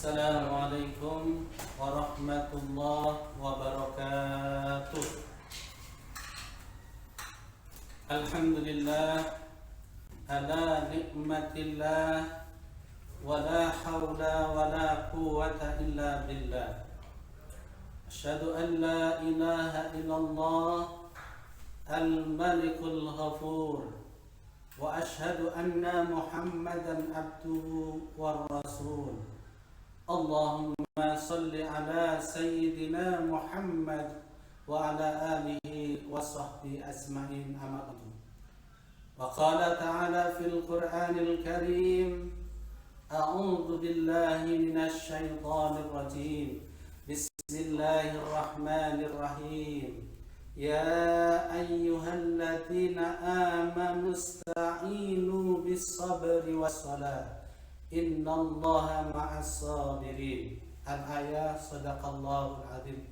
Assalamualaikum warahmatullahi wabarakatuh. Alhamdulillah ala nikmatillah wala hawla wala quwwata illa billah. Asyhadu an la ilaha illallah al-malikul ghafur wa asyhadu anna Muhammadan abduhu war rasul. Allahumma salli ala sayyidina Muhammad wa ala alihi wa sahbihi asma'in amadu. Wa qala ta'ala fil Qur'anil Karim, a'udzu billahi minasy syaithanir rajim. Bismillahirrahmanirrahim. Ya ayyuhalladzina amanu ista'inu bis sabri was salah. Innallaha ma'as sabirin. Al-ayah, sadaqallahul azim.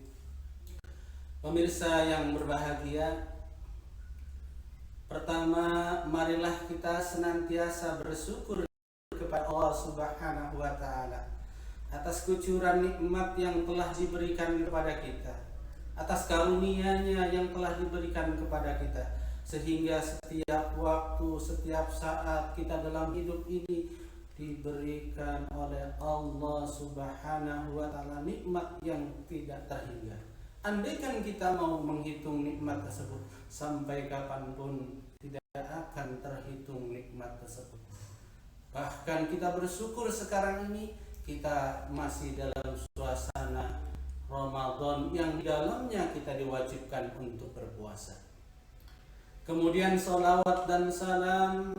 Pemirsa yang berbahagia, pertama, marilah kita senantiasa bersyukur kepada Allah Subhanahu wa ta'ala atas kucuran nikmat yang telah diberikan kepada kita, atas karunia-Nya yang telah diberikan kepada kita, sehingga setiap waktu, setiap saat kita dalam hidup ini diberikan oleh Allah Subhanahu wa ta'ala nikmat yang tidak terhingga. Andaikan kita mau menghitung nikmat tersebut, sampai kapanpun tidak akan terhitung nikmat tersebut. Bahkan kita bersyukur sekarang ini kita masih dalam suasana Ramadan yang di dalamnya kita diwajibkan untuk berpuasa. Kemudian salawat dan salam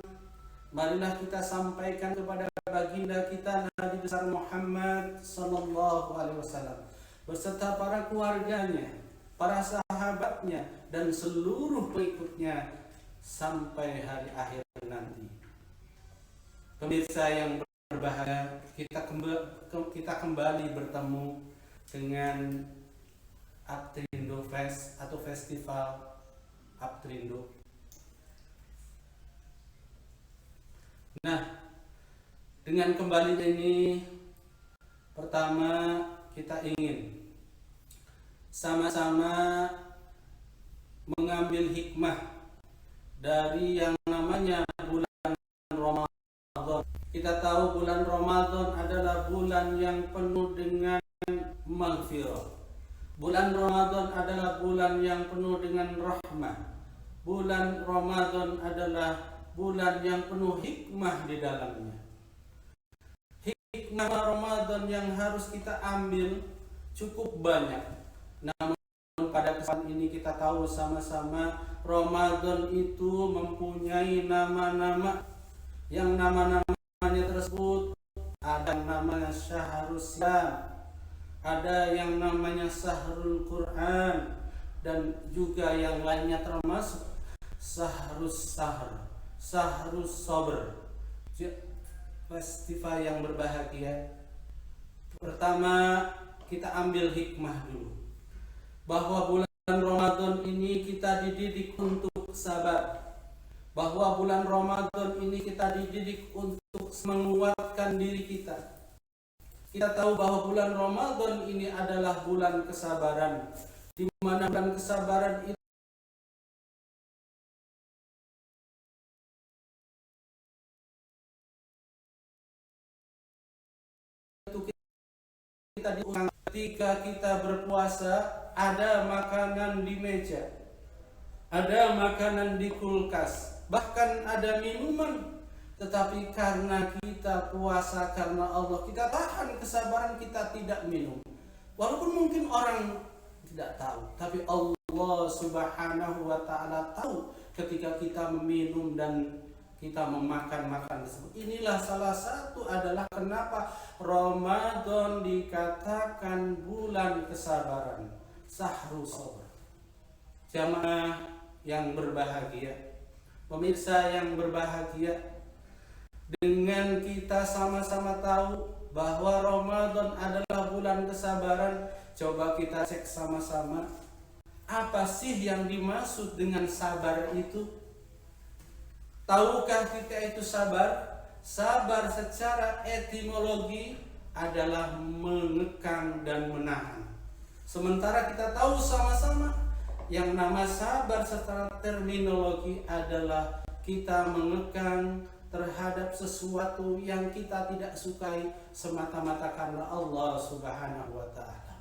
marilah kita sampaikan kepada baginda kita Nabi besar Muhammad sallallahu alaihi wasallam beserta para keluarganya, para sahabatnya dan seluruh pengikutnya sampai hari akhir nanti. Pemirsa yang berbahagia, kita kembali bertemu dengan Aptrindo Fest atau Festival Aptrindo. Nah, dengan kembali ini, pertama kita ingin sama-sama mengambil hikmah dari yang namanya bulan Ramadan. Kita tahu bulan Ramadan adalah bulan yang penuh dengan maghfirah. Bulan Ramadan adalah bulan yang penuh dengan rahmah. Bulan Ramadan adalah bulan yang penuh hikmah di dalamnya. Hikmah Ramadan yang harus kita ambil cukup banyak. Namun pada kesempatan ini kita tahu sama-sama Ramadan itu mempunyai nama-nama, yang nama-namanya tersebut ada yang namanya Syahrul Syam, ada yang namanya Syahrul Quran, dan juga yang lainnya termasuk Syahrus Sahr, Syahrus Sabr. Festival yang berbahagia, pertama kita ambil hikmah dulu, bahwa bulan Ramadan ini kita dididik untuk sabar, bahwa bulan Ramadan ini kita dididik untuk menguatkan diri kita. Kita tahu bahwa bulan Ramadan ini adalah bulan kesabaran, di mana bulan kesabaran itu kita diundang. Ketika kita berpuasa, ada makanan di meja, ada makanan di kulkas, bahkan ada minuman. Tetapi karena kita puasa karena Allah, kita tahan kesabaran, kita tidak minum. Walaupun mungkin orang tidak tahu, tapi Allah Subhanahu wa ta'ala tahu ketika kita meminum dan kita memakan tersebut. Inilah salah satu adalah kenapa Ramadan dikatakan bulan kesabaran, Syahrul Sabr. Jamaah yang berbahagia, pemirsa yang berbahagia, dengan kita sama-sama tahu bahwa Ramadan adalah bulan kesabaran, coba kita cek sama-sama, apa sih yang dimaksud dengan sabar itu? Tahukah kita itu sabar? Sabar secara etimologi adalah mengekang dan menahan. Sementara kita tahu sama-sama yang nama sabar secara terminologi adalah kita mengekang terhadap sesuatu yang kita tidak sukai semata-mata karena Allah Subhanahu wa Ta'ala.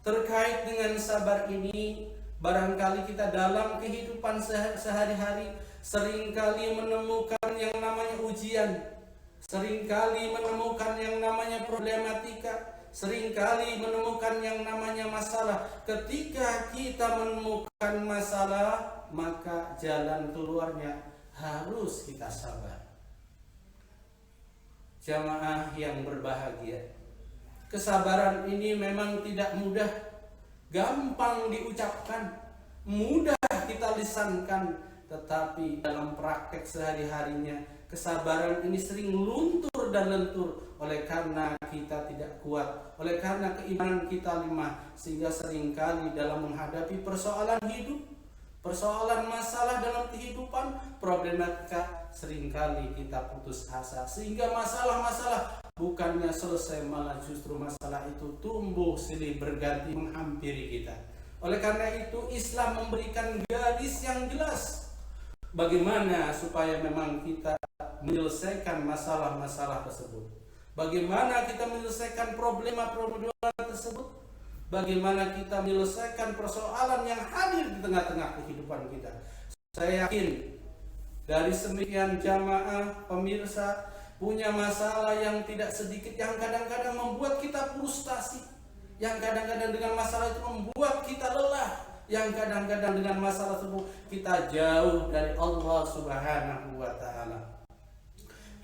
Terkait dengan sabar ini, barangkali kita dalam kehidupan sehari-hari seringkali menemukan yang namanya ujian, seringkali menemukan yang namanya problematika, seringkali menemukan yang namanya masalah. Ketika kita menemukan masalah, maka jalan keluarnya harus kita sabar. Jamaah yang berbahagia, kesabaran ini memang tidak mudah, gampang diucapkan, mudah kita lisankan, tetapi dalam praktek sehari-harinya kesabaran ini sering luntur dan lentur oleh karena kita tidak kuat, oleh karena keimanan kita lemah, sehingga seringkali dalam menghadapi persoalan hidup, persoalan masalah dalam kehidupan, problematika, seringkali kita putus asa, sehingga masalah-masalah bukannya selesai, malah justru masalah itu tumbuh silih berganti menghampiri kita. Oleh karena itu Islam memberikan garis yang jelas bagaimana supaya memang kita menyelesaikan masalah-masalah tersebut, bagaimana kita menyelesaikan problema-problema tersebut, bagaimana kita menyelesaikan persoalan yang hadir di tengah-tengah kehidupan kita. Saya yakin dari sekian jamaah pemirsa punya masalah yang tidak sedikit, yang kadang-kadang membuat kita frustasi, yang kadang-kadang dengan masalah itu membuat kita lelah, yang kadang-kadang dengan masalah tersebut kita jauh dari Allah Subhanahu wa Ta'ala.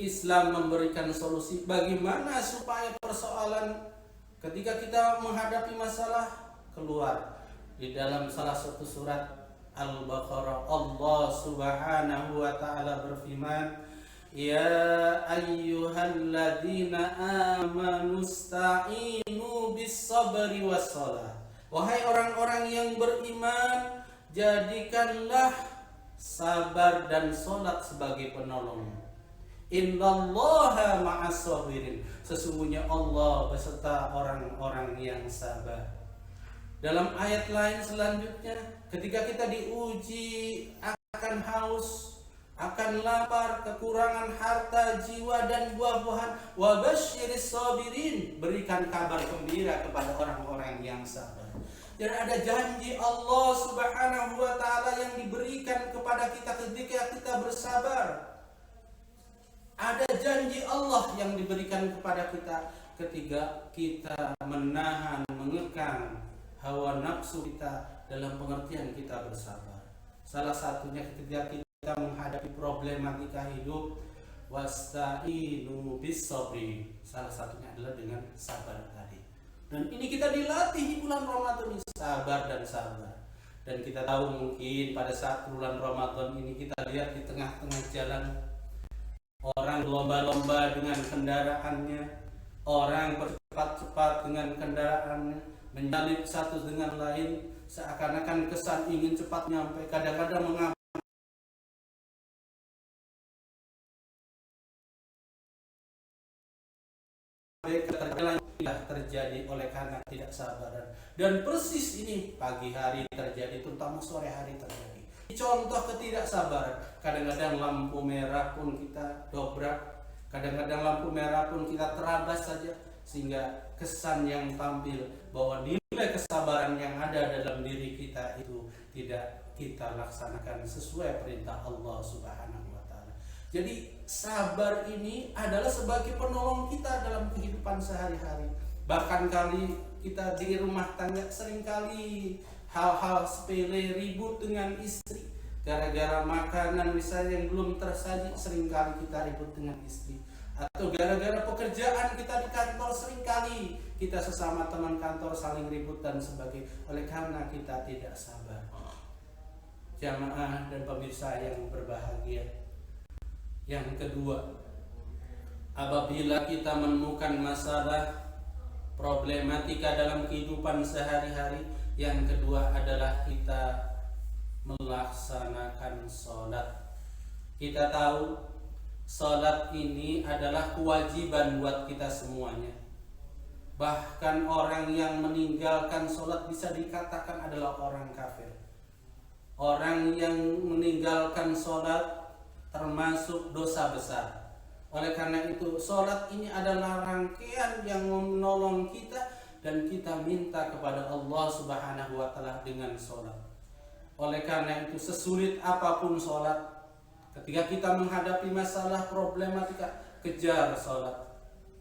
Islam memberikan solusi bagaimana supaya persoalan ketika kita menghadapi masalah keluar. Di dalam salah satu surat Al-Baqarah, Allah Subhanahu wa Ta'ala berfirman, Ya ayyuhalladzina amanu sta'inu bis-sabri was-shalah. Wahai orang-orang yang beriman, jadikanlah sabar dan salat sebagai penolong. Innallaha ma'as-sabirin. Sesungguhnya Allah beserta orang-orang yang sabar. Dalam ayat lain selanjutnya, ketika kita diuji akan haus, akan lapar, kekurangan harta, jiwa dan buah-buahan, wa basyiris sabirin, berikan kabar gembira kepada orang-orang yang sabar. Dan ada janji Allah Subhanahu wa Ta'ala yang diberikan kepada kita ketika kita bersabar. Ada janji Allah yang diberikan kepada kita ketika kita menahan, mengekang hawa nafsu kita dalam pengertian kita bersabar. Salah satunya ketika kita menghadapi problematika hidup, wasta'inu bis-sabri. Salah satunya adalah dengan sabar tadi. Dan ini kita dilatih di bulan Ramadan ini, sabar dan sabar. Dan kita tahu mungkin pada saat bulan Ramadan ini kita lihat di tengah-tengah jalan orang berlomba-lomba dengan kendaraannya, orang bercepat-cepat dengan kendaraannya, menyalip satu dengan lain, seakan-akan kesan ingin cepat nyampe, kadang-kadang mengabaikan terjadi oleh karena tidak sabaran. Dan persis ini pagi hari terjadi, terutama sore hari terjadi. Contoh ketidaksabaran, kadang-kadang lampu merah pun kita dobrak, kadang-kadang lampu merah pun kita terabas saja, sehingga kesan yang tampil bahwa nilai kesabaran yang ada dalam diri kita itu tidak kita laksanakan sesuai perintah Allah Subhanahu wa Ta'ala. Jadi sabar ini adalah sebagai penolong kita dalam kehidupan sehari-hari. Bahkan kali kita di rumah tangga seringkali hal-hal sepele, ribut dengan istri gara-gara makanan misalnya yang belum tersaji, seringkali kita ribut dengan istri. Atau gara-gara pekerjaan kita di kantor, seringkali kita sesama teman kantor saling ribut dan sebagainya, oleh karena kita tidak sabar. Jamaah dan pemirsa yang berbahagia, yang kedua, apabila kita menemukan masalah problematika dalam kehidupan sehari-hari, yang kedua adalah kita melaksanakan sholat. Kita tahu Salat ini adalah kewajiban buat kita semuanya. Bahkan orang yang meninggalkan salat bisa dikatakan adalah orang kafir. Orang yang meninggalkan salat termasuk dosa besar. Oleh karena itu, salat ini adalah rangkaian yang menolong kita dan kita minta kepada Allah Subhanahu wa taala dengan salat. Oleh karena itu, sesulit apapun salat, ketika kita menghadapi masalah problematika, kejar salat.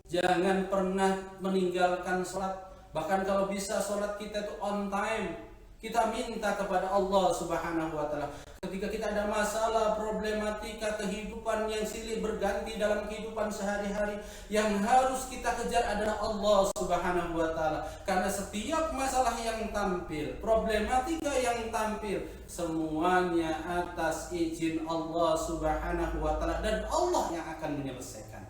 Jangan pernah meninggalkan salat. Bahkan kalau bisa salat kita itu on time. Kita minta kepada Allah Subhanahu wa taala. Ketika kita ada masalah, problematika kehidupan yang silih berganti dalam kehidupan sehari-hari, yang harus kita kejar adalah Allah Subhanahu wa taala. Karena setiap masalah yang tampil, problematika yang tampil, semuanya atas izin Allah Subhanahu wa taala dan Allah yang akan menyelesaikan.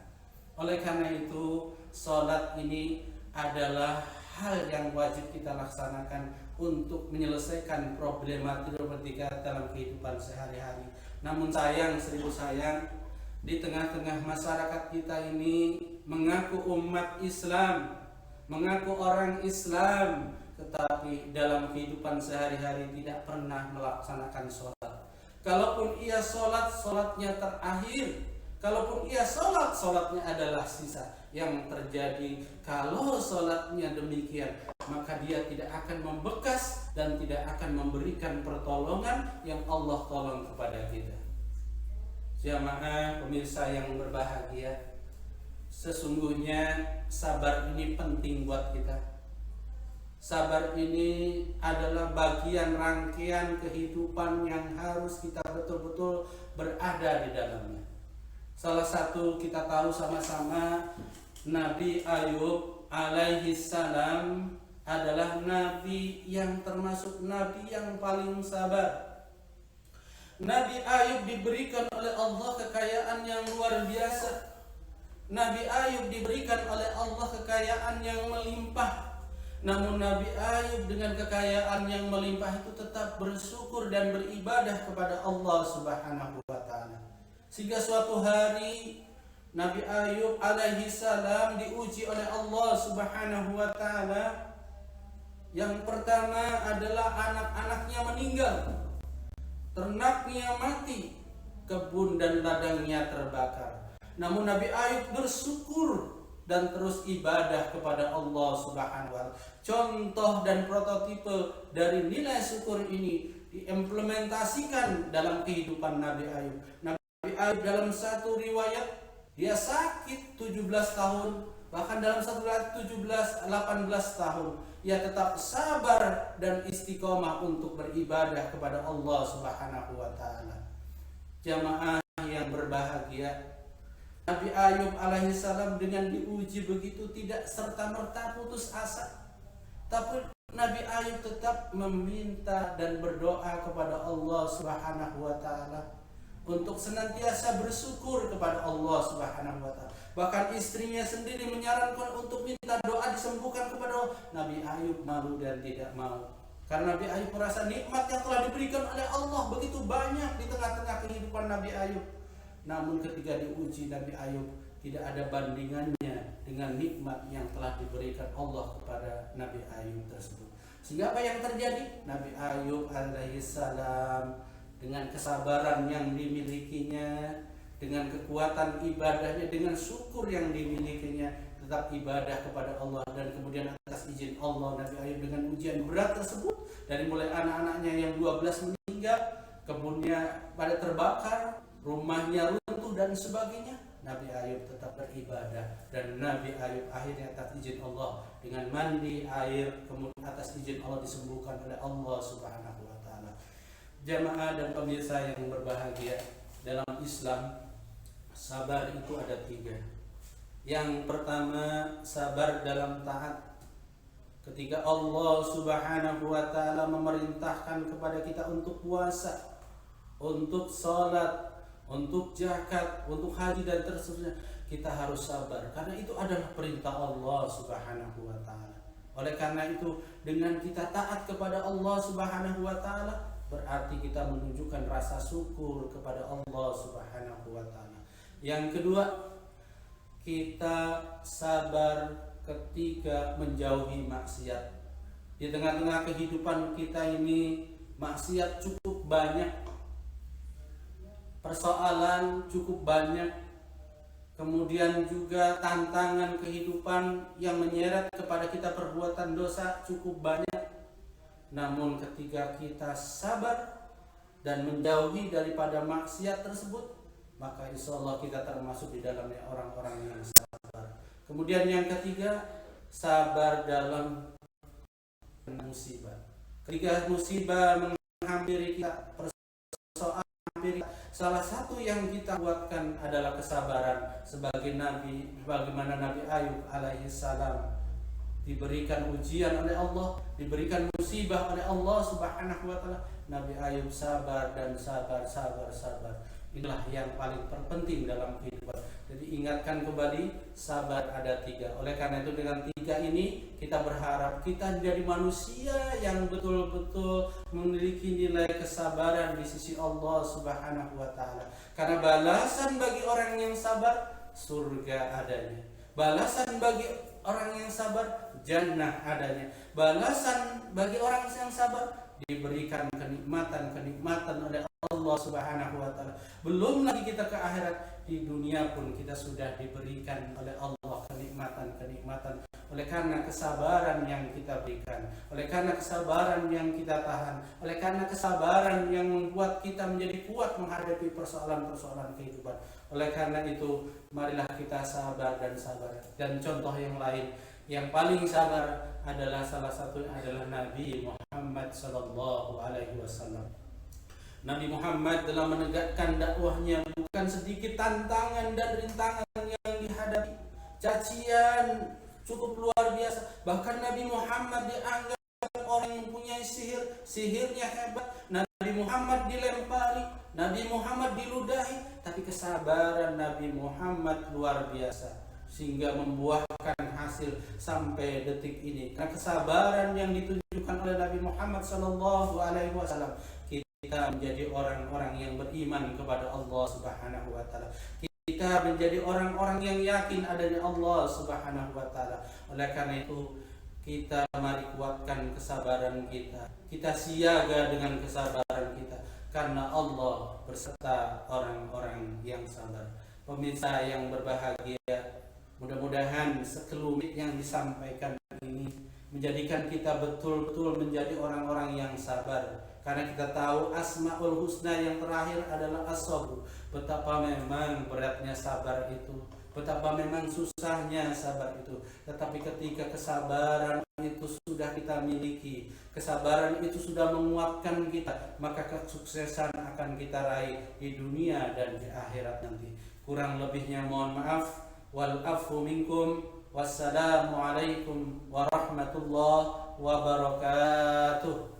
Oleh karena itu, salat ini adalah hal yang wajib kita laksanakan untuk menyelesaikan problematika dalam kehidupan sehari-hari. Namun sayang, seribu sayang, di tengah-tengah masyarakat kita ini mengaku umat Islam, mengaku orang Islam, tetapi dalam kehidupan sehari-hari tidak pernah melaksanakan sholat. Kalaupun ia sholat, sholatnya terakhir. Kalaupun ia sholat, sholatnya adalah sisa. Yang terjadi kalau sholatnya demikian, maka dia tidak akan membekas dan tidak akan memberikan pertolongan yang Allah tolong kepada kita. Jamaah pemirsa yang berbahagia, sesungguhnya sabar ini penting buat kita. Sabar ini adalah bagian rangkaian kehidupan yang harus kita betul-betul berada di dalamnya. Salah satu kita tahu sama-sama, Nabi Ayub alaihi salam adalah nabi yang termasuk nabi yang paling sabar. Nabi Ayub diberikan oleh Allah kekayaan yang luar biasa. Nabi Ayub diberikan oleh Allah kekayaan yang melimpah. Namun Nabi Ayub dengan kekayaan yang melimpah itu tetap bersyukur dan beribadah kepada Allah Subhanahu wa taala. Sehingga suatu hari Nabi Ayub alaihi salam diuji oleh Allah Subhanahu wa taala. Yang pertama adalah anak-anaknya meninggal, ternaknya mati, kebun dan ladangnya terbakar. Namun Nabi Ayub bersyukur dan terus ibadah kepada Allah Subhanahu wa taala. Contoh dan prototipe dari nilai syukur ini diimplementasikan dalam kehidupan Nabi Ayub. Nabi Ayub dalam satu riwayat dia sakit 17 tahun, bahkan dalam satu riwayat 18 tahun. Ia tetap sabar dan istiqomah untuk beribadah kepada Allah Subhanahu wa taala. Jamaah yang berbahagia, Nabi Ayub alaihissalam dengan diuji begitu tidak serta-merta putus asa. Tapi Nabi Ayub tetap meminta dan berdoa kepada Allah Subhanahu wa taala untuk senantiasa bersyukur kepada Allah Subhanahu wa taala. Bahkan istrinya sendiri menyarankan untuk minta doa disembuhkan kepada Allah. Nabi Ayub malu dan tidak mau. Karena Nabi Ayub merasa nikmat yang telah diberikan oleh Allah begitu banyak di tengah-tengah kehidupan Nabi Ayub. Namun ketika diuji, Nabi Ayub tidak ada bandingannya dengan nikmat yang telah diberikan Allah kepada Nabi Ayub tersebut. Sehingga apa yang terjadi? Nabi Ayub alaihissalam dengan kesabaran yang dimilikinya, dengan kekuatan ibadahnya, dengan syukur yang dimilikinya, tetap ibadah kepada Allah. Dan kemudian atas izin Allah, Nabi Ayub dengan ujian berat tersebut, dari mulai anak-anaknya yang 12 meninggal, kebunnya pada terbakar, rumahnya runtuh dan sebagainya, Nabi Ayub tetap beribadah. Dan Nabi Ayub akhirnya atas izin Allah dengan mandi air, kemudian atas izin Allah disembuhkan oleh Allah Subhanahu wa taala. Jamaah dan pemirsa yang berbahagia, dalam Islam sabar itu ada 3. Yang pertama, sabar dalam taat. Ketika Allah Subhanahu wa taala memerintahkan kepada kita untuk puasa, untuk sholat, untuk zakat, untuk haji dan seterusnya, kita harus sabar karena itu adalah perintah Allah Subhanahu wa taala. Oleh karena itu, dengan kita taat kepada Allah Subhanahu wa taala, berarti kita menunjukkan rasa syukur kepada Allah Subhanahu wa taala. Yang kedua, kita sabar ketika menjauhi maksiat. Di tengah-tengah kehidupan kita ini maksiat cukup banyak, persoalan cukup banyak, kemudian juga tantangan kehidupan yang menyeret kepada kita perbuatan dosa cukup banyak. Namun ketika kita sabar dan menjauhi daripada maksiat tersebut, maka insya Allah kita termasuk di dalamnya orang-orang yang sabar. Kemudian yang ketiga, sabar dalam musibah. Ketika musibah menghampiri kita, persoalan menghampiri, salah satu yang kita buatkan adalah kesabaran. Bagaimana Nabi Ayub alaihi salam diberikan ujian oleh Allah, diberikan musibah oleh Allah Subhanahu wa taala. Nabi Ayub sabar dan sabar. Inilah yang paling terpenting dalam kehidupan. Jadi ingatkan kembali, sabar ada 3. Oleh karena itu dengan 3 ini kita berharap kita menjadi manusia yang betul-betul memiliki nilai kesabaran di sisi Allah Subhanahu wa taala. Karena balasan bagi orang yang sabar surga adanya. Balasan bagi orang yang sabar jannah adanya. Balasan bagi orang yang sabar diberikan kenikmatan oleh Allah Subhanahu wa taala. Belum lagi kita ke akhirat, di dunia pun kita sudah diberikan oleh Allah kenikmatan. Oleh karena kesabaran yang kita berikan, oleh karena kesabaran yang kita tahan, oleh karena kesabaran yang membuat kita menjadi kuat menghadapi persoalan-persoalan kehidupan. Oleh karena itu, marilah kita sabar. Dan contoh yang lain yang paling sabar adalah salah satu adalah Nabi Muhammad sallallahu alaihi wasallam. Nabi Muhammad dalam menegakkan dakwahnya bukan sedikit tantangan dan rintangan yang dihadapi. Cacian cukup luar biasa. Bahkan Nabi Muhammad dianggap orang yang mempunyai sihirnya hebat. Nabi Muhammad dilempari, Nabi Muhammad diludahi, tapi kesabaran Nabi Muhammad luar biasa sehingga membuahkan hasil sampai detik ini. Karena kesabaran yang ditunjukkan oleh Nabi Muhammad sallallahu alaihi wasallam, kita menjadi orang-orang yang beriman kepada Allah Subhanahu wa taala. Kita menjadi orang-orang yang yakin adanya Allah Subhanahu wa taala. Oleh karena itu, kita mari kuatkan kesabaran kita. Kita siaga dengan kesabaran kita karena Allah berserta orang-orang yang sabar. Pemirsa yang berbahagia, mudah-mudahan sekelumit yang disampaikan ini menjadikan kita betul-betul menjadi orang-orang yang sabar. Karena kita tahu Asmaul Husna yang terakhir adalah as-sabr. Betapa memang beratnya sabar itu, betapa memang susahnya sabar itu. Tetapi ketika kesabaran itu sudah kita miliki, kesabaran itu sudah menguatkan kita, maka kesuksesan akan kita raih di dunia dan di akhirat nanti. Kurang lebihnya mohon maaf. Wal afu minkum. Wassalamu alaikum warahmatullahi wabarakatuh.